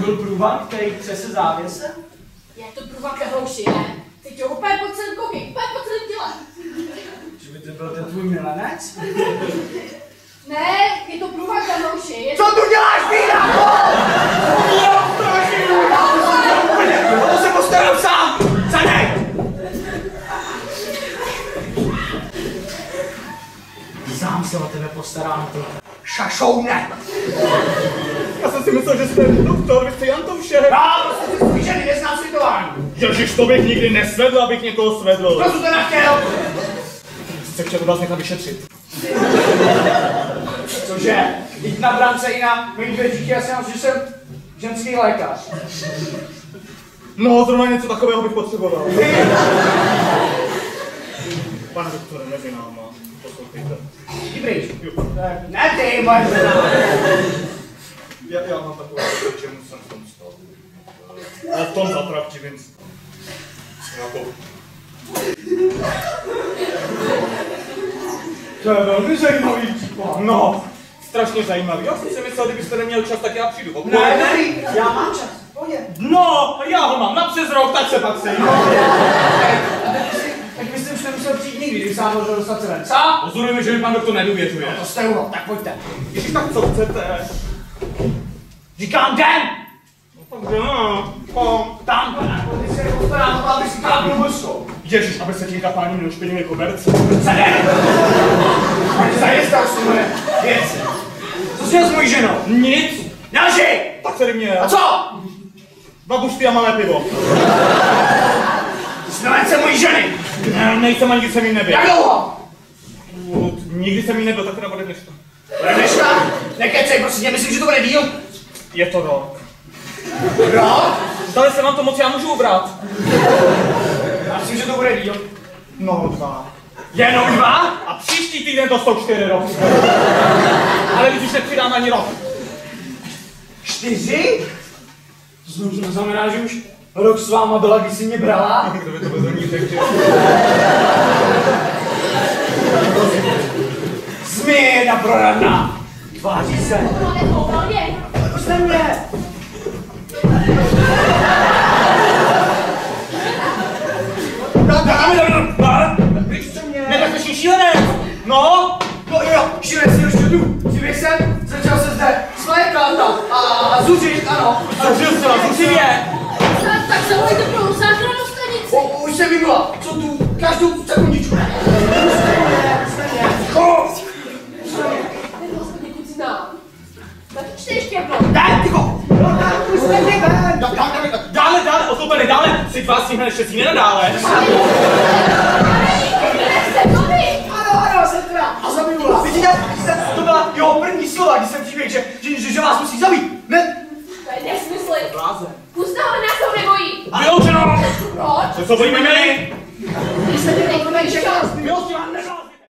byl průvan, který třese závěsem? Je to průvan ke houši, ne? Teď ho úplně po celém koky, úplně po celém těle. Že by to byl ten tvůj milenec? Ne, je to průvan ke houši. Co tu děláš, Vína? To se postarám sám! Zadej! Sám se o tebe postarám, ty šašoune! Já jsem si myslel, že jste doktor, vy jste Jantoušek. Já prostě si svůj ženy neznám světování. Ježiš, to bych nikdy nesvedl, abych někoho svedl. Proč to nechtěl? Jste chtěl vás nechat vyšetřit. Cože? Jít na brance i na mých dveřích, já jsem, že jsem ženský lékař. No, zrovna něco takového bych potřeboval. Pane doktore, mezi náma, poslouchejte. Jdi pryč. Ne ty, moje žena. Já mám takovou věc, čemu jsem v tom stal. Ale v tom zatraktivým jako... To je velmi zajímavý případ. No, strašně zajímavý. Já jsem si myslel, kdybyste neměl čas, tak já přijdu. Ne, já mám čas. Pojď. No, já ho mám na přes rok, tak se pak sejdu. Tak byste už nemusel přijít nikdy, kdyby sám možná dostat se ven. Co? Pozorujeme, že mi pan doktor nedůvěřuje. To jste uho, tak pojďte. Ježiš, tak co chcete? Říkám den! No tak no, kom. Tam, ty se postarám, aby si kápnul mlskou. Ježiš, aby se tím kapáním neušpinili koberce. Zadej! Pojď zajistal si moje věci. Co jsi s mojí ženou? Nic. Nelži! Tak se mě. A co? Babušty a malé pivo. Jsi milence mojí ženy! Ne, nejsem ani když jsem jí nebyl. Jak dlouho? Nikdy jsem jí nebyl, tak teda bude dneška. Bude dneška? Nekecej, prostě myslím, že to bude díl. Je to rok. Rok? Zdali se vám to moc, já můžu ubrat. Já myslím, že to bude díl. No, 2. Jenom 2? A příští týden to jsou 4 roky. Ale víc už nepřidám ani rok. 4? To znamená, že už rok s váma byla, když jsi mě brala? Kdo by to bez ní řekl? Zmije jedna proradná. Tváří se. Proč na mě? Nebezpečný šílenec! No? No jo, šílenec si ještě tu. Dívej se, začal se zde svlékat a zuřit, ano. Zuřil se na zuřivě. Tak zavolejte pro záchrannou stanici. Už jsem vymula. Co tu? Každou sekundičku. Někud znám. Tak čte ještě jednou. Ne, tyko! Dále, oslupeli, dále. Si vás tímhle neštěstí, nenadále. Ano, jsem teda. A zabijula. Vidíte, to byla jeho první slova, když jsem příběh, že vás musí zabít. Ne? To je nesmysly. Blázen. Uznáme, nás to nebojí. Vyloučeno! Proč? Co bojíme my? Když se ty nejprve čeká. Milosti